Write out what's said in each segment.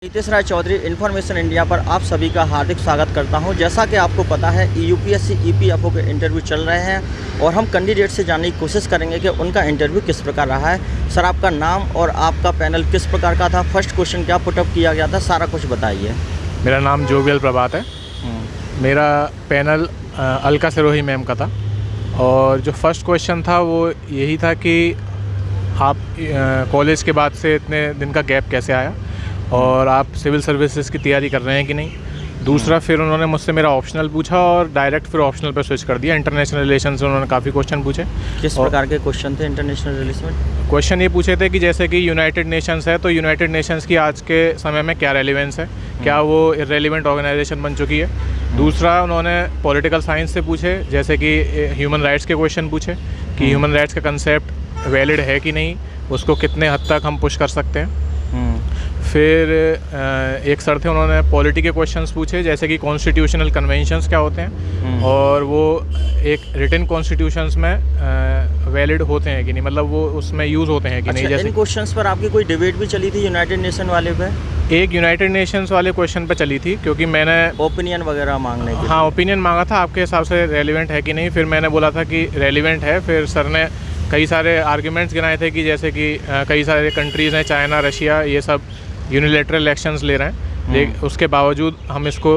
नितेश राय Chaudhary information India पर आप सभी का हार्दिक स्वागत करता हूं। जैसा कि आपको पता है यूपीएससी ईपीएफओ के इंटरव्यू चल रहे हैं और हम कैंडिडेट से जानने की कोशिश करेंगे कि उनका इंटरव्यू किस प्रकार रहा है। सर, आपका नाम और आपका पैनल किस प्रकार का था, फर्स्ट क्वेश्चन क्या पुटअप किया गया था, सारा कुछ बताइए। मेरा नाम जोवियल प्रभात है। मेरा पैनल अलका सिरोही मैम का था और जो फर्स्ट क्वेश्चन था वो यही था कि आप कॉलेज के बाद से इतने दिन का गैप कैसे आया और आप सिविल सर्विसेज की तैयारी कर रहे हैं कि नहीं। दूसरा फिर उन्होंने मुझसे मेरा ऑप्शनल पूछा और डायरेक्ट फिर ऑप्शनल पर स्विच कर दिया। इंटरनेशनल रिलेशन से उन्होंने काफ़ी क्वेश्चन पूछे। किस प्रकार के क्वेश्चन थे इंटरनेशनल रिलेशन? क्वेश्चन ये पूछे थे कि जैसे कि यूनाइटेड नेशंस है तो यूनाइटेड नेशंस की आज के समय में क्या रेलिवेंस है, क्या वो इर्रेलिवेंट ऑर्गेनाइजेशन बन चुकी है। दूसरा उन्होंने पॉलिटिकल साइंस से पूछे, जैसे कि ह्यूमन राइट्स के क्वेश्चन पूछे कि ह्यूमन राइट्स का कंसेप्ट वैलिड है कि नहीं, उसको कितने हद तक हम पुश कर सकते हैं। फिर एक सर थे, उन्होंने पॉलिटी के क्वेश्चंस पूछे, जैसे कि कॉन्स्टिट्यूशनल कन्वेंशंस क्या होते हैं और वो एक रिटन कॉन्स्टिट्यूशंस में वैलिड होते हैं कि नहीं, मतलब वो उसमें यूज़ होते हैं कि नहीं। जैसे इन क्वेश्चंस पर आपकी कोई डिबेट भी चली थी यूनाइटेड नेशन वाले पे? एक यूनाइटेड नेशंस वाले क्वेश्चन पे चली थी, क्योंकि मैंने ओपिनियन वगैरह मांगने के हाँ ओपिनियन मांगा था आपके हिसाब से रेलिवेंट है कि नहीं। फिर मैंने बोला था कि रेलिवेंट है। फिर सर ने कई सारे आर्ग्यूमेंट्स गिनाए थे कि जैसे कि कई सारे कंट्रीज़ हैं, चाइना, रशिया, ये सब यूनिलेटरल इलेक्शंस ले रहे हैं, लेकिन उसके बावजूद हम इसको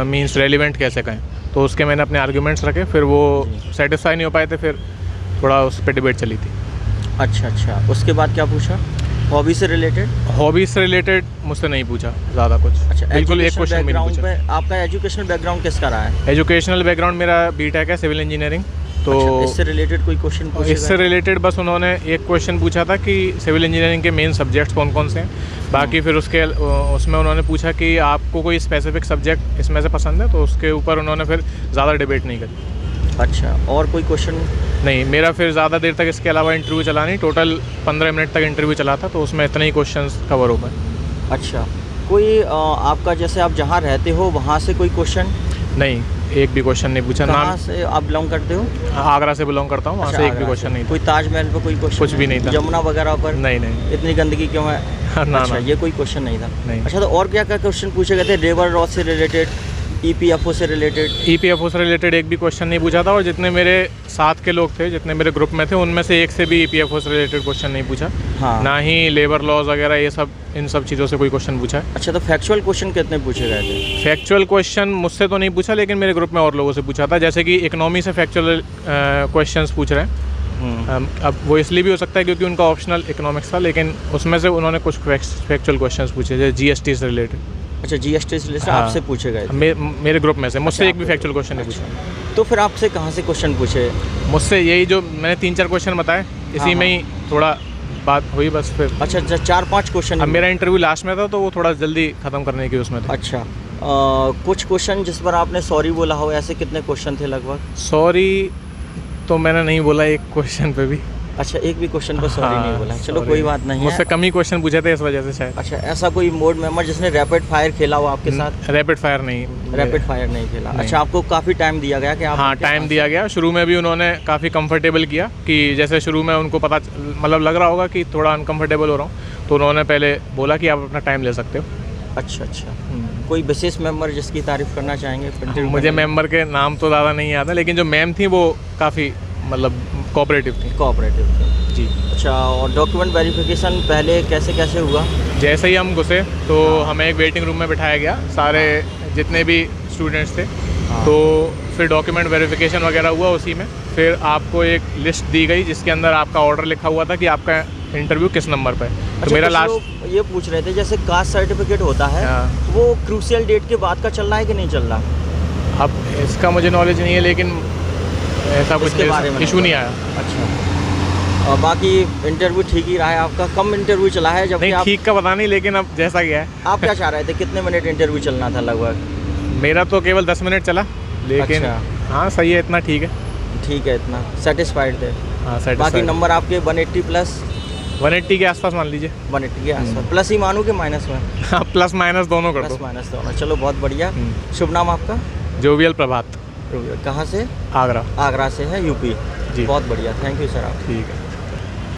मींस रेलिवेंट कैसे कहें। तो उसके मैंने अपने आर्ग्यूमेंट्स रखे, फिर वो सेटिस्फाई नहीं हो पाए थे, फिर थोड़ा उस पर डिबेट चली थी। अच्छा, उसके बाद क्या पूछा? हॉबी से रिलेटेड? हॉबी से रिलेटेड मुझसे नहीं पूछा ज़्यादा कुछ। अच्छा, बिल्कुल एक क्वेश्चन भी नहीं पूछा। आपका एजुकेशनल बैकग्राउंड किसका रहा है? एजुकेशनल बैकग्राउंड मेरा बीटेक है, सिविल इंजीनियरिंग। तो इससे रिलेटेड कोई क्वेश्चन पूछा? इससे रिलेटेड बस उन्होंने एक क्वेश्चन पूछा था कि सिविल इंजीनियरिंग के मेन सब्जेक्ट्स कौन कौन से हैं। बाकी फिर उसमें उन्होंने पूछा कि आपको कोई स्पेसिफिक सब्जेक्ट इसमें से पसंद है, तो उसके ऊपर उन्होंने फिर ज़्यादा डिबेट नहीं करी। अच्छा, और कोई क्वेश्चन नहीं। मेरा फिर ज़्यादा देर तक इसके अलावा इंटरव्यू चला नहीं, टोटल 15 मिनट तक इंटरव्यू चला था, तो उसमें इतने ही क्वेश्चन कवर हो पाए। अच्छा, कोई आपका जैसे आप जहाँ रहते हो वहाँ से कोई क्वेश्चन? नहीं, एक भी क्वेश्चन नहीं पूछा। कहाँ से आप बिलोंग करते हो? आगरा से बिलोंग करता हूँ। वहाँ से एक भी क्वेश्चन नहीं था। कोई ताजमहल पर कोई क्वेश्चन? कुछ भी नहीं था। जमुना वगैरह पर? नहीं। इतनी गंदगी क्यों है? अच्छा, ये कोई क्वेश्चन नहीं था। नहीं। अच्छा, तो और क्या क्या क्वेश्चन पूछे गए थे? लेबर लॉ से रिलेटेड, ईपीएफओ से रिलेटेड? ईपीएफओ से रिलेटेड एक भी क्वेश्चन नहीं पूछा था, और जितने मेरे साथ के लोग थे, जितने मेरे ग्रुप में थे, उनमें से एक से भी ईपीएफओ से रिलेटेड क्वेश्चन नहीं पूछा। हाँ। ना ही लेबर लॉज वगैरह ये सब, इन सब चीज़ों से कोई क्वेश्चन पूछा है। अच्छा, तो फैक्चुअल क्वेश्चन कितने पूछे गए थे? फैक्चुअल क्वेश्चन मुझसे तो नहीं पूछा, लेकिन मेरे ग्रुप में और लोगों से पूछा था। जैसे कि इकोनॉमी से फैक्चुअल क्वेश्चंस पूछ रहे हैं। अब वो इसलिए भी हो सकता है क्योंकि उनका ऑप्शनल इकोनॉमिक्स था, लेकिन उसमें से उन्होंने कुछ फैक्चुअल क्वेश्चंस पूछे, जैसे जीएसटी से रिलेटेड। अच्छा, जीएसटी से रिलेटेड आपसे पूछे गए थे? मेरे ग्रुप में से मुझसे एक भी फैक्चुअल क्वेश्चन नहीं पूछा। तो फिर आपसे कहाँ से क्वेश्चन पूछे? मुझसे यही जो मैंने 3-4 क्वेश्चन बताए, इसी में ही थोड़ा बात हुई बस। फिर अच्छा, 4-5 क्वेश्चन? अब मेरा इंटरव्यू लास्ट में था, तो वो थोड़ा जल्दी ख़त्म करने की उसमें था। अच्छा, कुछ क्वेश्चन जिस पर आपने सॉरी बोला हो, ऐसे कितने क्वेश्चन थे लगभग? सॉरी तो मैंने नहीं बोला एक क्वेश्चन पे भी। अच्छा, एक भी क्वेश्चन पर सॉरी नहीं बोला? चलो कोई बात नहीं है। मुझसे कम ही क्वेश्चन पूछे थे इस वजह से शायद। अच्छा, ऐसा कोई मोड मेंबर जिसने रैपिड फायर खेला हो आपके साथ? रैपिड फायर नहीं। रैपिड फायर नहीं खेला? अच्छा, आपको काफ़ी टाइम दिया गया कि आप? हाँ, टाइम दिया गया। शुरू में भी उन्होंने काफ़ी कंफर्टेबल किया, कि जैसे शुरू में उनको पता मतलब लग रहा होगा कि थोड़ा अनकम्फर्टेबल हो रहा हूँ, तो उन्होंने पहले बोला कि आप अपना टाइम ले सकते हो। अच्छा, कोई विशेष मेंबर जिसकी तारीफ़ करना चाहेंगे? मुझे मेंबर के नाम तो ज़्यादा नहीं याद है, लेकिन जो मैम थी वो काफ़ी मतलब कोऑपरेटिव थी जी। अच्छा, और डॉक्यूमेंट वेरिफिकेशन पहले कैसे हुआ? जैसे ही हम घुसे तो हमें एक वेटिंग रूम में बिठाया गया, सारे जितने भी स्टूडेंट्स थे। तो फिर डॉक्यूमेंट वेरिफिकेशन वगैरह हुआ उसी में। फिर आपको एक लिस्ट दी गई जिसके अंदर आपका ऑर्डर लिखा हुआ था कि आपका इंटरव्यू किस नंबर पर है। अच्छा, तो मेरा लास्ट ये पूछ रहे थे, जैसे कास्ट सर्टिफिकेट होता है, वो क्रूशियल डेट के बाद का चल रहा है कि नहीं चल रहा? अब इसका मुझे नॉलेज नहीं है, लेकिन ऐसा कुछ इशू नहीं आया। अच्छा, और बाकी इंटरव्यू ठीक ही रहा है आपका? कम इंटरव्यू चला है जब? नहीं, ठीक का पता नहीं, लेकिन अब जैसा गया है। आप क्या चाह रहे थे, कितने मिनट इंटरव्यू चलना था लगभग? मेरा तो केवल 10 मिनट चला, लेकिन हाँ सही है, इतना ठीक है। ठीक है, इतना सेटिस्फाइड थे? हाँ, सेटिस्फाइड। बाकी नंबर आपके 180 प्लस? 180 के आसपास मान लीजिए। 180 के आसपास। प्लस ही मानूँ कि माइनस में? हाँ, प्लस माइनस दोनों कर दो। प्लस माइनस दोनों। चलो, बहुत बढ़िया। शुभ नाम आपका? जोवियल प्रभात। कहाँ से? आगरा। आगरा से है, यूपी? जी। बहुत बढ़िया, थैंक यू सर। आप ठीक है।